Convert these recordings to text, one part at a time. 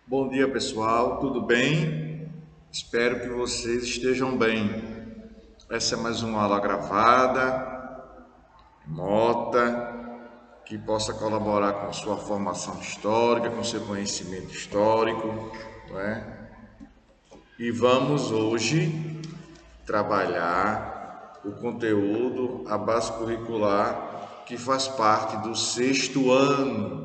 Bom dia, pessoal, tudo bem? Espero que vocês estejam bem. Essa é mais uma aula gravada, remota, que possa colaborar com sua formação histórica, com seu conhecimento histórico, não é? E vamos hoje trabalhar o conteúdo, a base curricular que faz parte do sexto ano.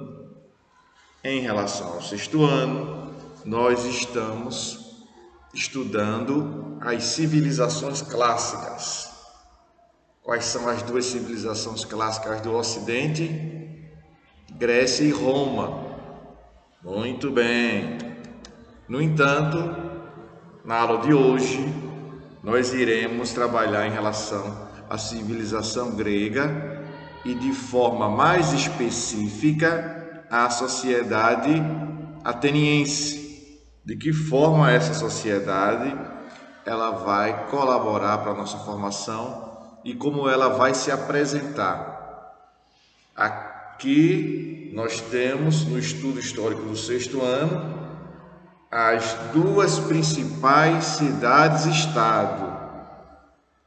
Em relação ao sexto ano, nós estamos estudando as civilizações clássicas. Quais são as duas civilizações clássicas do Ocidente? Grécia e Roma. Muito bem. No entanto, na aula de hoje, nós iremos trabalhar em relação à civilização grega e de forma mais específica à sociedade ateniense. De que forma essa sociedade ela vai colaborar para a nossa formação e como ela vai se apresentar. Aqui nós temos no estudo histórico do sexto ano as duas principais cidades-estado.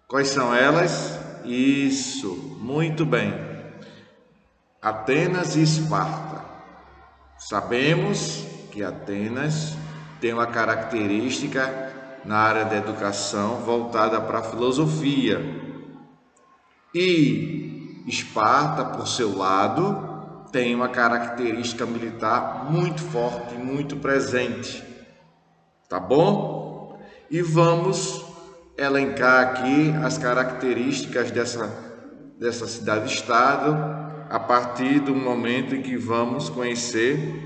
Quais são elas? Isso, muito bem. Atenas e Esparta. Sabemos que Atenas tem uma característica na área da educação voltada para a filosofia. E Esparta, por seu lado, tem uma característica militar muito forte, muito presente. Tá bom? E vamos elencar aqui as características dessa cidade-estado a partir do momento em que vamos conhecer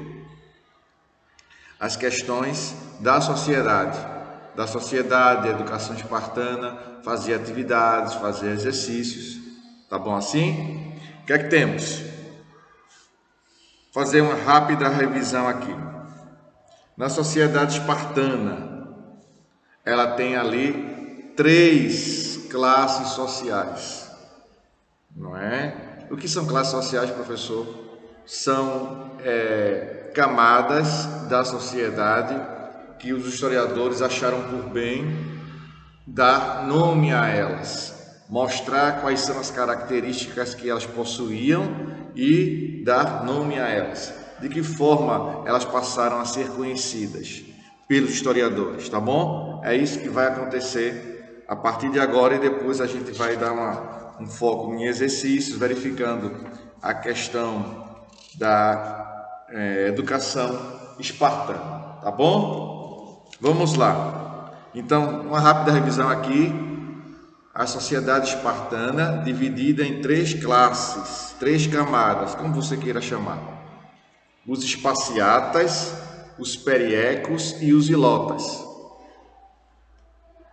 as questões da sociedade. Da sociedade, a educação espartana, fazer atividades, fazer exercícios. Tá bom assim? O que é que temos? Fazer uma rápida revisão aqui. Na sociedade espartana, ela tem ali 3 classes sociais, não é? O que são classes sociais, professor? São camadas da sociedade que os historiadores acharam por bem dar nome a elas, mostrar quais são as características que elas possuíam e dar nome a elas. De que forma elas passaram a ser conhecidas pelos historiadores, tá bom? É isso que vai acontecer a partir de agora e depois a gente vai dar um foco em exercícios, verificando a questão da educação espartana, tá bom? Vamos lá. Então, uma rápida revisão aqui. A sociedade espartana dividida em 3 classes, 3 camadas, como você queira chamar. Os esparciatas, os periecos e os ilotas.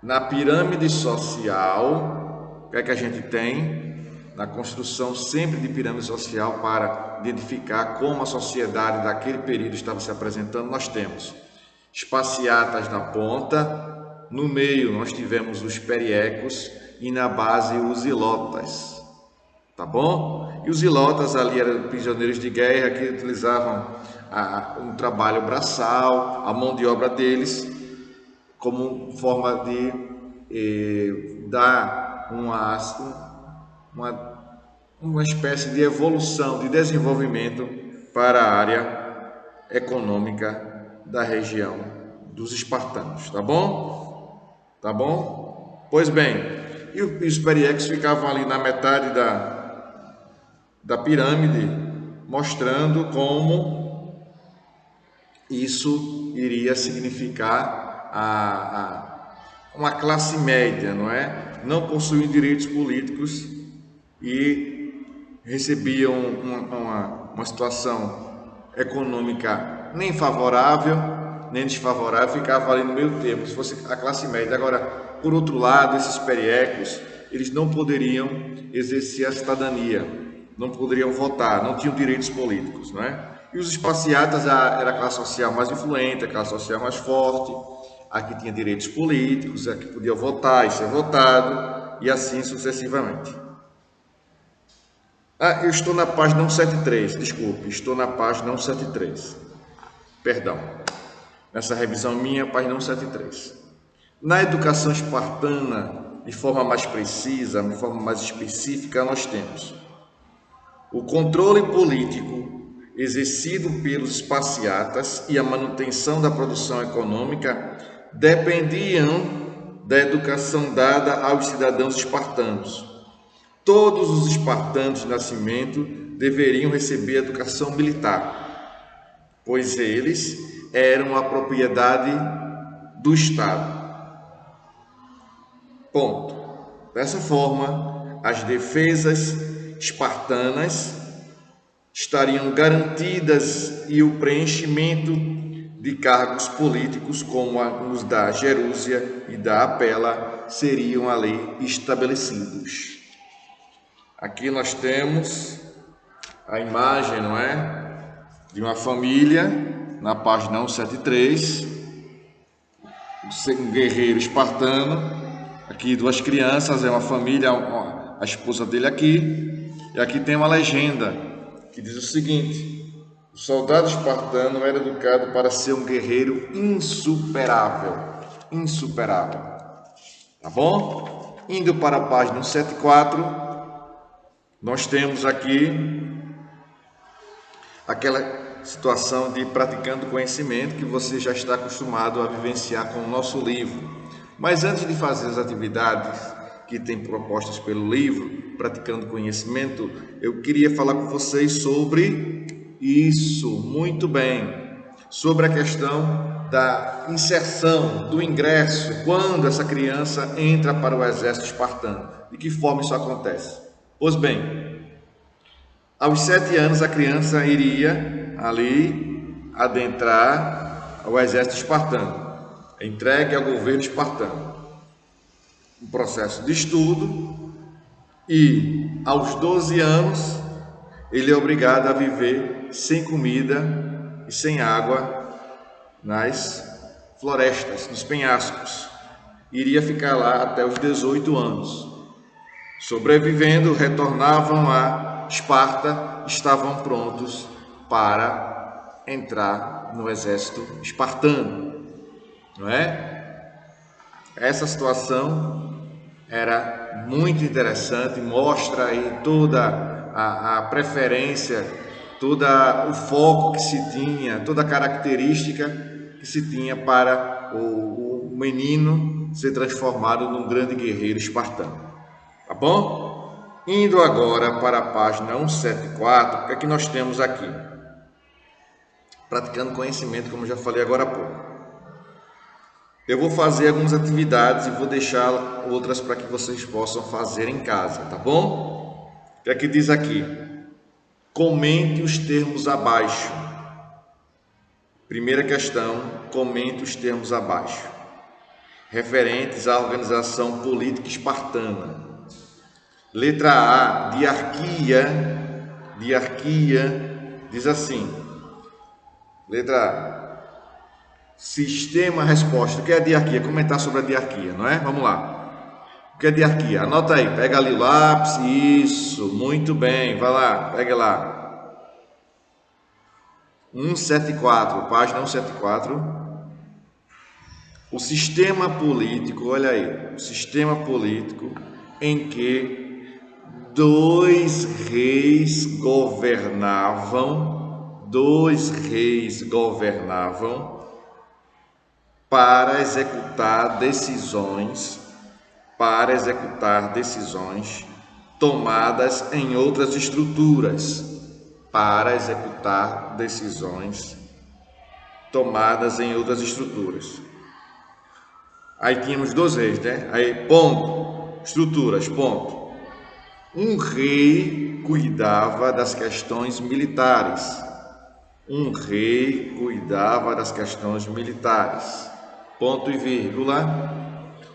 Na pirâmide social, o que é que a gente tem? Na construção sempre de pirâmide social para identificar como a sociedade daquele período estava se apresentando, nós temos esparciatas na ponta, no meio nós tivemos os periecos e na base os ilotas, tá bom? E os ilotas ali eram prisioneiros de guerra que utilizavam um trabalho braçal, a mão de obra deles, como forma de dar uma espécie de evolução, de desenvolvimento para a área econômica da região dos espartanos, tá bom? Tá bom? Pois bem, e os periecos ficavam ali na metade da pirâmide, mostrando como isso iria significar uma classe média, não é? Não possuíam direitos políticos e recebiam uma situação econômica nem favorável, nem desfavorável, ficava ali no meio termo, se fosse a classe média. Agora, por outro lado, esses periecos, eles não poderiam exercer a cidadania, não poderiam votar, não tinham direitos políticos, não é? E os esparciatas era a classe social mais influente, a classe social mais forte, a que tinha direitos políticos, a que podia votar e ser votado, e assim sucessivamente. Eu estou na página 173, desculpe, estou na página 173, perdão. nessa revisão minha, página 173. Na educação espartana, de forma mais precisa, de forma mais específica, nós temos o controle político exercido pelos esparciatas e a manutenção da produção econômica dependiam da educação dada aos cidadãos espartanos. Todos os espartanos de nascimento deveriam receber educação militar, pois eles eram a propriedade do Estado. Ponto. Dessa forma, as defesas espartanas estariam garantidas e o preenchimento de cargos políticos como os da Gerúsia e da Apela seriam ali estabelecidos. Aqui nós temos a imagem, não é, de uma família na página 173, um guerreiro espartano. Aqui duas crianças, é uma família, a esposa dele aqui, e aqui tem uma legenda que diz o seguinte: o soldado espartano era educado para ser um guerreiro insuperável, insuperável, tá bom? Indo para a página 174, nós temos aqui aquela situação de praticando conhecimento que você já está acostumado a vivenciar com o nosso livro. Mas antes de fazer as atividades que tem propostas pelo livro, Praticando Conhecimento, eu queria falar com vocês sobre isso, muito bem, sobre a questão da inserção, do ingresso, quando essa criança entra para o exército espartano. De que forma isso acontece? Pois bem, aos 7 anos a criança iria ali adentrar ao exército espartano, entregue ao governo espartano, um processo de estudo, e aos 12 anos ele é obrigado a viver sem comida e sem água nas florestas, nos penhascos. Iria ficar lá até os 18 anos. Sobrevivendo, retornavam a Esparta, estavam prontos para entrar no exército espartano. Não é? Essa situação era muito interessante, mostra aí toda a preferência, todo o foco que se tinha, toda a característica que se tinha para o menino ser transformado num grande guerreiro espartano. Tá bom? Indo agora para a página 174, o que é que nós temos aqui? Praticando conhecimento, como já falei agora há pouco. Eu vou fazer algumas atividades e vou deixar outras para que vocês possam fazer em casa, tá bom? O que é que diz aqui? Comente os termos abaixo. Primeira questão, comente os termos abaixo, referentes à organização política espartana. Letra A, diarquia, diz assim. Letra A. Sistema, resposta. O que é diarquia? Comentar sobre a diarquia, não é? Vamos lá. O que é diarquia? Anota aí, pega ali o lápis. Isso, muito bem. Vai lá, pega lá. 174, página 174. O sistema político, olha aí. O sistema político em que 2 reis governavam para executar decisões tomadas em outras estruturas, Aí tínhamos 2 reis, né? Aí, ponto, estruturas, ponto. Um rei cuidava das questões militares. Ponto e vírgula.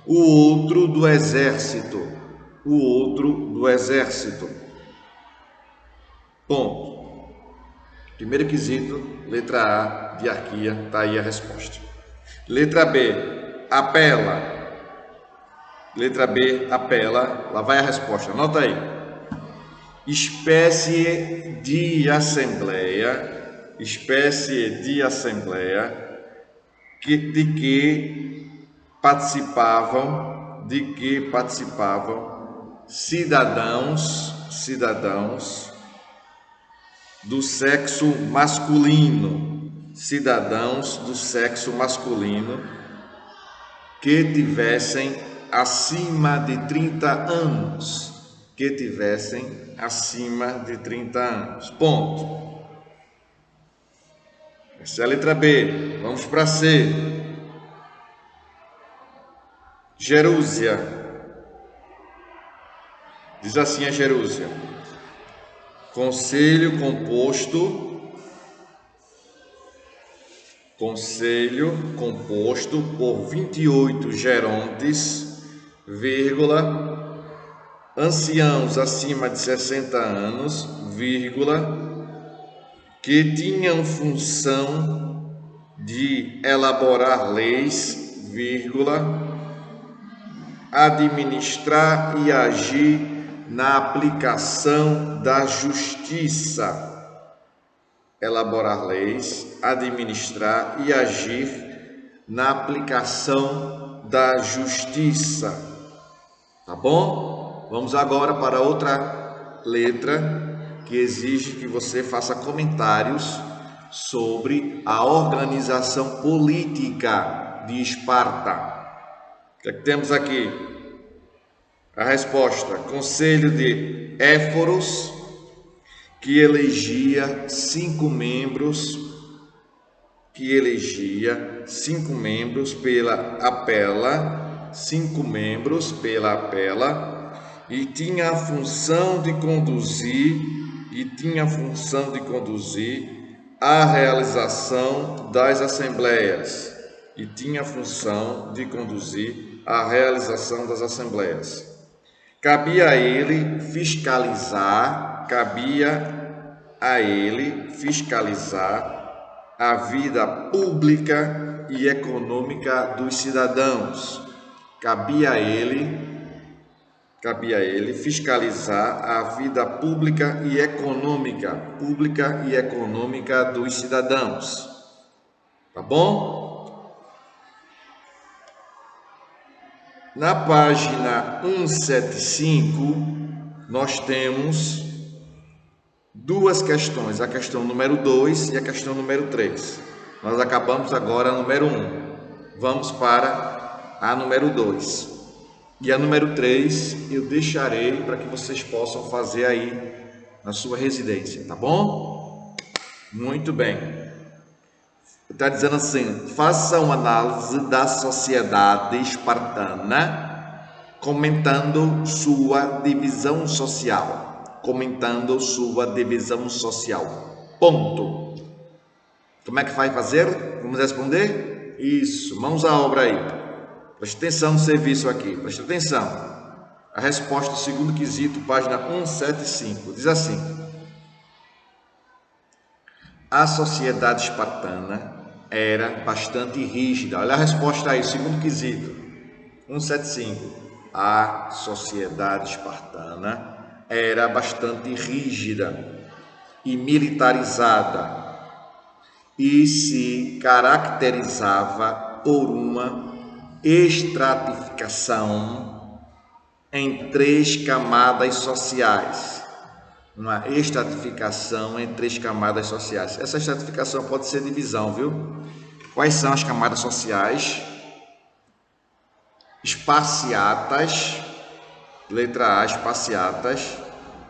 O outro do exército. Ponto. Primeiro quesito, letra A, diarquia, está aí a resposta. Letra B, apela. Lá vai a resposta, anota aí. Espécie de assembleia de que participavam cidadãos do sexo masculino, que tivessem acima de 30 anos, ponto. Essa é a letra B. Vamos para C. Jerúsia. Diz assim a Jerúsia: Conselho composto por 28 gerontes, anciãos acima de 60 anos, que tinham função de elaborar leis, administrar e agir na aplicação da justiça. Elaborar leis, administrar e agir na aplicação da justiça. Tá bom? Vamos agora para outra letra que exige que você faça comentários sobre a organização política de Esparta. O que é que temos aqui? A resposta: Conselho de Éforos, que elegia 5 membros pela apela, e tinha a função de conduzir a realização das assembleias. Cabia a ele fiscalizar a vida pública e econômica dos cidadãos. Cabia a ele fiscalizar a vida pública e econômica dos cidadãos. Tá bom? Na página 175, nós temos duas questões, a questão número 2 e a questão número 3. Nós acabamos agora a número 1. Vamos para a número 2. E a número 3 eu deixarei para que vocês possam fazer aí na sua residência, tá bom? Muito bem. Está dizendo assim: faça uma análise da sociedade espartana, comentando sua divisão social. Ponto. Como é que vai fazer? Vamos responder? Isso. Mãos à obra aí. Preste atenção no serviço aqui. Preste atenção. A resposta do segundo quesito, página 175. Diz assim: a sociedade espartana era bastante rígida. Olha a resposta aí, segundo quesito, 175. A sociedade espartana era bastante rígida e militarizada e se caracterizava por uma estratificação em 3 camadas sociais. Essa estratificação pode ser divisão, viu? Quais são as camadas sociais? Espaciatas, letra A, espaciatas.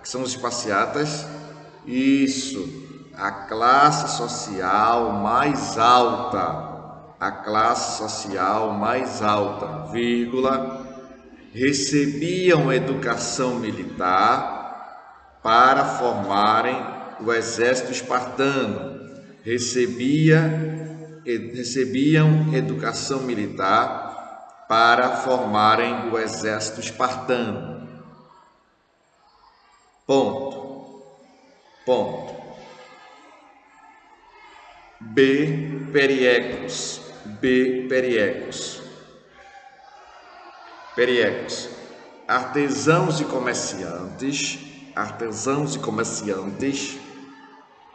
Que são os espaciatas? Isso, a classe social mais alta, recebiam educação militar para formarem o exército espartano. Recebiam educação militar para formarem o exército espartano. Ponto. B. Periecos. Artesãos e comerciantes.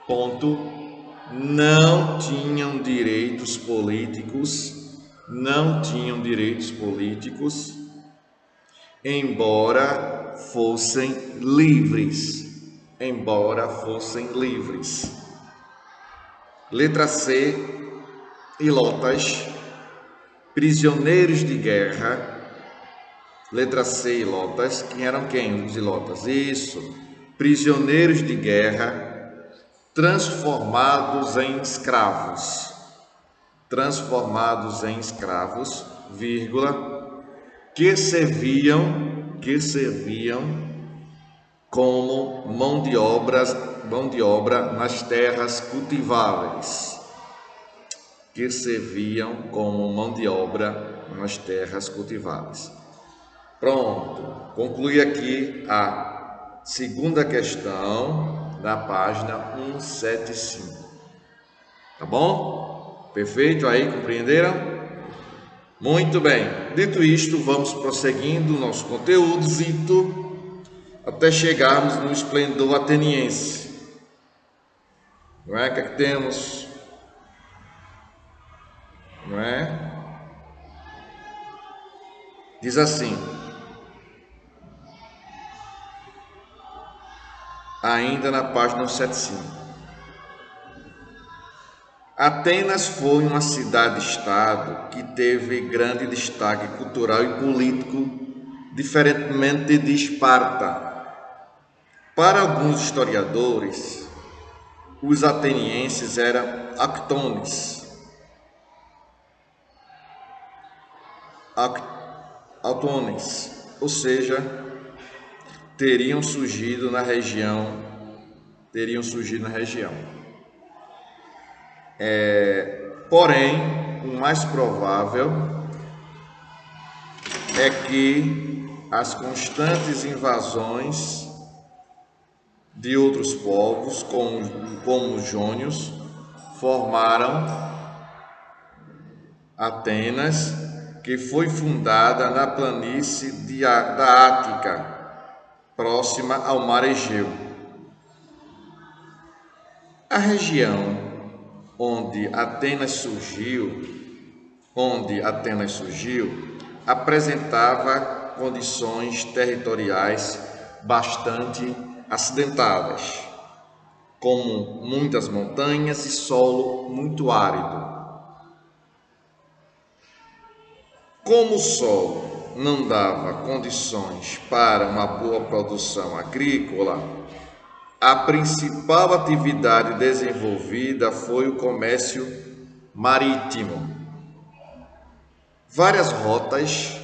Ponto. não tinham direitos políticos, embora fossem livres. Letra C, ilotas, prisioneiros de guerra. Letra C, ilotas. Quem eram quem? Os ilotas. Isso, prisioneiros de guerra transformados em escravos, vírgula, que serviam como mão de obra nas terras cultiváveis. Pronto, conclui aqui a segunda questão da página 175. Tá bom? Perfeito aí, compreenderam? Muito bem. Dito isto, vamos prosseguindo o nosso conteúdo até chegarmos no esplendor ateniense. Não é? O que é que temos? Não é? Diz assim: ainda na página 175. Atenas foi uma cidade-estado que teve grande destaque cultural e político, diferentemente de Esparta. Para alguns historiadores, os atenienses eram autones, ou seja, teriam surgido na região. Porém, o mais provável é que as constantes invasões de outros povos, como os jônios, formaram Atenas, que foi fundada na planície da Ática, próxima ao mar Egeu. A região onde Atenas surgiu apresentava condições territoriais bastante acidentadas, como muitas montanhas e solo muito árido. Como o solo não dava condições para uma boa produção agrícola, a principal atividade desenvolvida foi o comércio marítimo. Várias rotas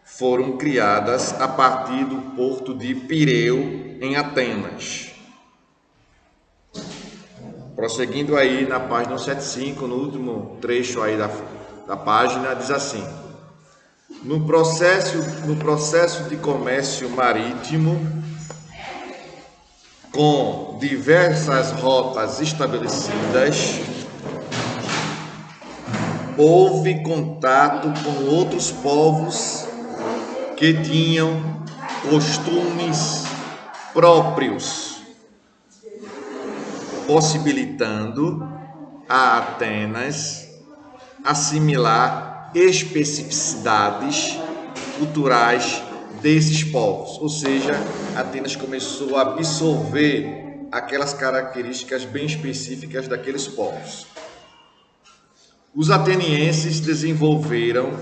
foram criadas a partir do porto de Pireu, em Atenas. Prosseguindo aí na página 175, no último trecho aí da página, diz assim: no processo de comércio marítimo, com diversas rotas estabelecidas, houve contato com outros povos que tinham costumes próprios, possibilitando a Atenas assimilar especificidades culturais desses povos, ou seja, Atenas começou a absorver aquelas características bem específicas daqueles povos. Os atenienses desenvolveram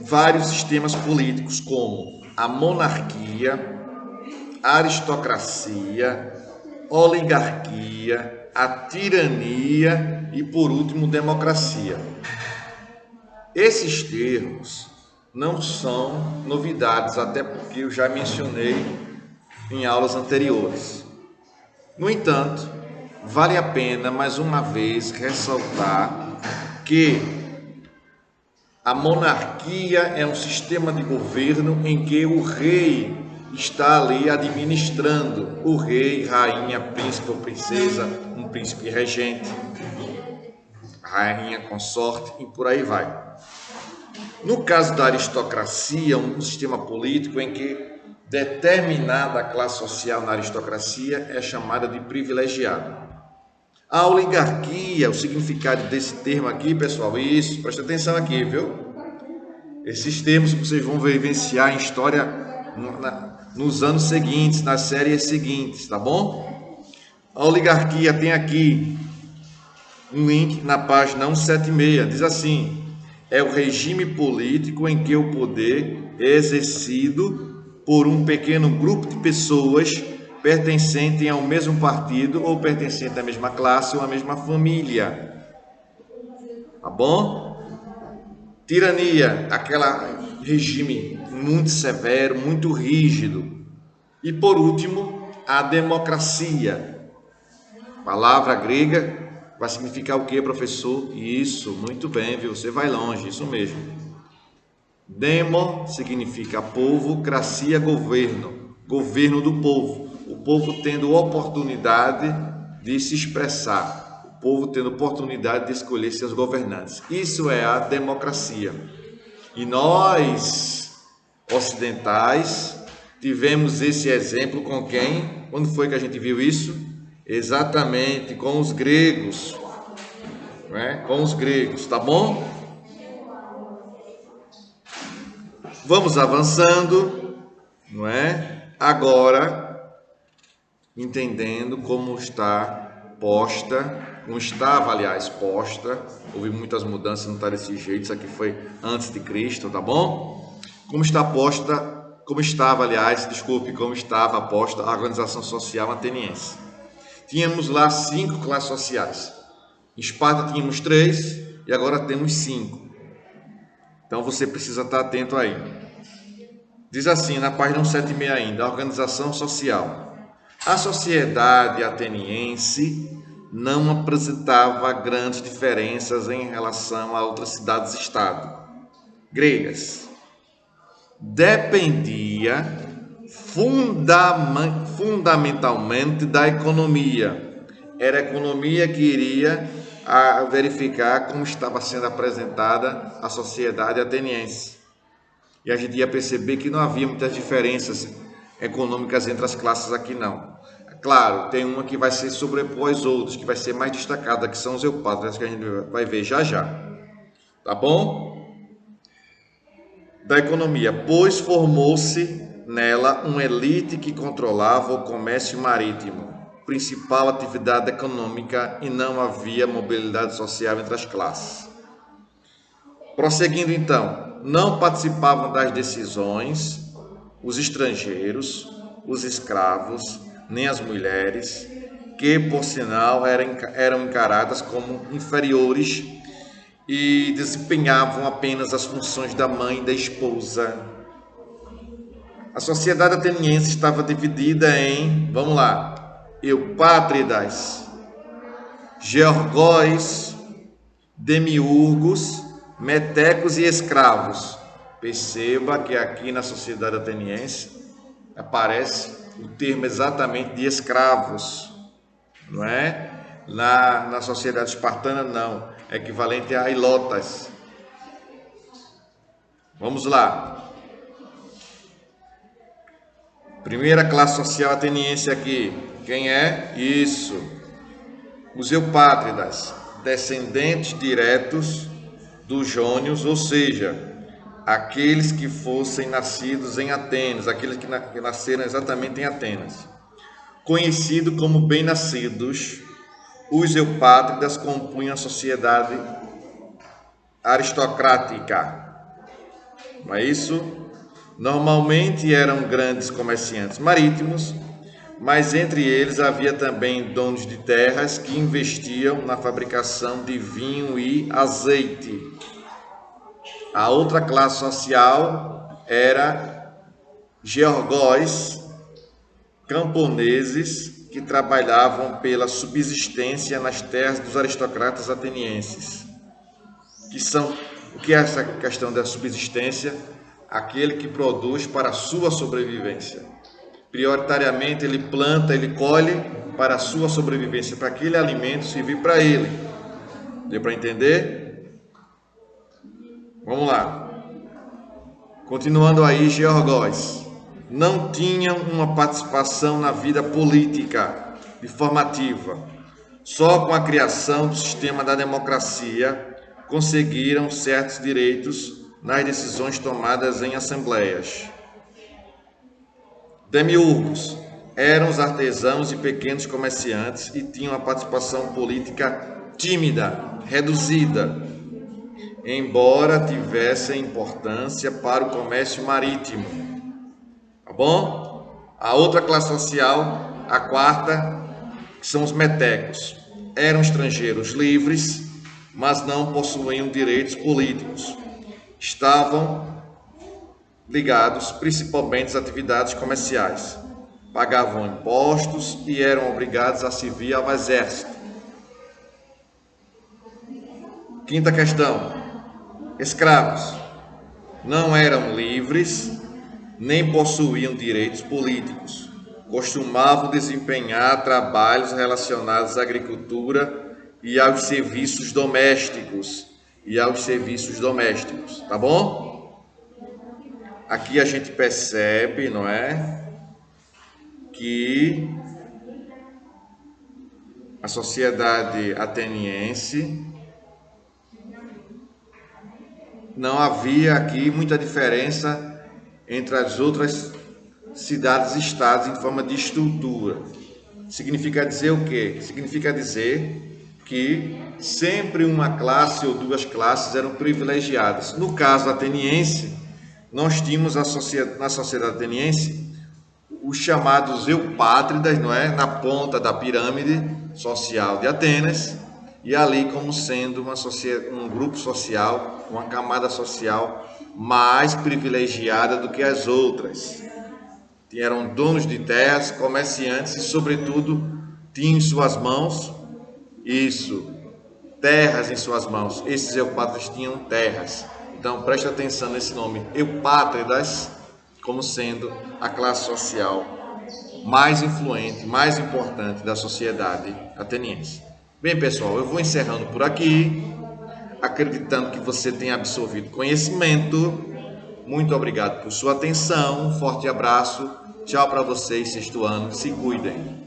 vários sistemas políticos, como a monarquia, a aristocracia, oligarquia, a tirania e, por último, democracia. Esses termos não são novidades, até porque eu já mencionei em aulas anteriores. No entanto, vale a pena mais uma vez ressaltar que a monarquia é um sistema de governo em que o rei está ali administrando, o rei, rainha, príncipe ou princesa, um príncipe regente, rainha consorte e por aí vai. No caso da aristocracia, um sistema político em que determinada classe social na aristocracia é chamada de privilegiada. A oligarquia, o significado desse termo aqui, pessoal, isso, presta atenção aqui, viu? Esses termos que vocês vão vivenciar em história nos anos seguintes, nas séries seguintes, tá bom? A oligarquia tem aqui um link na página 176, diz assim: é o regime político em que o poder é exercido por um pequeno grupo de pessoas pertencentes ao mesmo partido ou pertencentes à mesma classe ou à mesma família. Tá bom? Tirania, aquele regime muito severo, muito rígido. E por último, a democracia. Palavra grega vai significar o que, professor? Isso, muito bem, viu? Você vai longe, isso mesmo. Demo significa povo, cracia, governo. Governo do povo. O povo tendo oportunidade de se expressar. O povo tendo oportunidade de escolher seus governantes. Isso é a democracia. E nós, ocidentais, tivemos esse exemplo com quem? Quando foi que a gente viu isso? Exatamente, com os gregos. Né? Com os gregos, tá bom? Vamos avançando, não é? Agora, entendendo como está posta, como estava, aliás, posta, houve muitas mudanças, não está desse jeito, isso aqui foi antes de Cristo, tá bom? Como está posta, como estava, aliás, desculpe, como estava posta a organização social ateniense. Tínhamos lá 5 classes sociais. Em Esparta tínhamos 3 e agora temos 5. Então você precisa estar atento aí. Diz assim, na página 176 ainda, a organização social. A sociedade ateniense não apresentava grandes diferenças em relação a outras cidades-estado gregas. Dependia fundamentalmente da economia. Era a economia que iria verificar como estava sendo apresentada a sociedade ateniense. E a gente ia perceber que não havia muitas diferenças econômicas entre as classes aqui não. Claro, tem uma que vai se sobrepor às outras, que vai ser mais destacada, que são os eupátridas, que a gente vai ver já já. Tá bom? Da economia, pois formou-se nela uma elite que controlava o comércio marítimo, principal atividade econômica, e não havia mobilidade social entre as classes. Prosseguindo então, não participavam das decisões os estrangeiros, os escravos, nem as mulheres, que por sinal eram encaradas como inferiores e desempenhavam apenas as funções da mãe e da esposa. A sociedade ateniense estava dividida em, vamos lá, eupátridas, georgóis, demiurgos, metecos e escravos. Perceba que aqui na sociedade ateniense aparece o termo exatamente de escravos, não é? Na sociedade espartana não, é equivalente a ilotas. Vamos lá. Primeira classe social ateniense aqui, quem é? Isso, os eupátridas, descendentes diretos dos jônios, ou seja, aqueles que fossem nascidos em Atenas, aqueles que nasceram exatamente em Atenas. Conhecido como bem-nascidos, os eupátridas compunham a sociedade aristocrática. Não é isso? Normalmente eram grandes comerciantes marítimos, mas entre eles havia também donos de terras que investiam na fabricação de vinho e azeite. A outra classe social era georgóis, camponeses que trabalhavam pela subsistência nas terras dos aristocratas atenienses. O que é essa questão da subsistência? Aquele que produz para a sua sobrevivência. Prioritariamente ele planta, ele colhe para a sua sobrevivência, para aquele alimento servir para ele. Deu para entender? Vamos lá. Continuando aí, georgóis não tinham uma participação na vida política de forma ativa. Só com a criação do sistema da democracia conseguiram certos direitos nas decisões tomadas em assembleias. Demiurgos eram os artesãos e pequenos comerciantes e tinham a participação política tímida, reduzida, embora tivessem importância para o comércio marítimo. Tá bom? A outra classe social, a quarta, que são os metecos. Eram estrangeiros livres, mas não possuíam direitos políticos. Estavam ligados principalmente às atividades comerciais. Pagavam impostos e eram obrigados a servir ao exército. Quinta questão. Escravos. Não eram livres, nem possuíam direitos políticos. Costumavam desempenhar trabalhos relacionados à agricultura e aos serviços domésticos. Tá bom? Aqui a gente percebe, não é, que a sociedade ateniense não havia aqui muita diferença entre as outras cidades-estados em forma de estrutura. Significa dizer o quê? Significa dizer que sempre uma classe ou duas classes eram privilegiadas. No caso ateniense, nós tínhamos na sociedade ateniense os chamados eupátridas, não é? Na ponta da pirâmide social de Atenas, e ali como sendo um grupo social, uma camada social mais privilegiada do que as outras. Eram donos de terras, comerciantes e, sobretudo, tinham em suas mãos, terras em suas mãos. Esses eupátridas tinham terras. Então, preste atenção nesse nome, eupátridas, como sendo a classe social mais influente, mais importante da sociedade ateniense. Bem, pessoal, eu vou encerrando por aqui, acreditando que você tenha absorvido conhecimento. Muito obrigado por sua atenção, um forte abraço, tchau para vocês, sexto ano, se cuidem.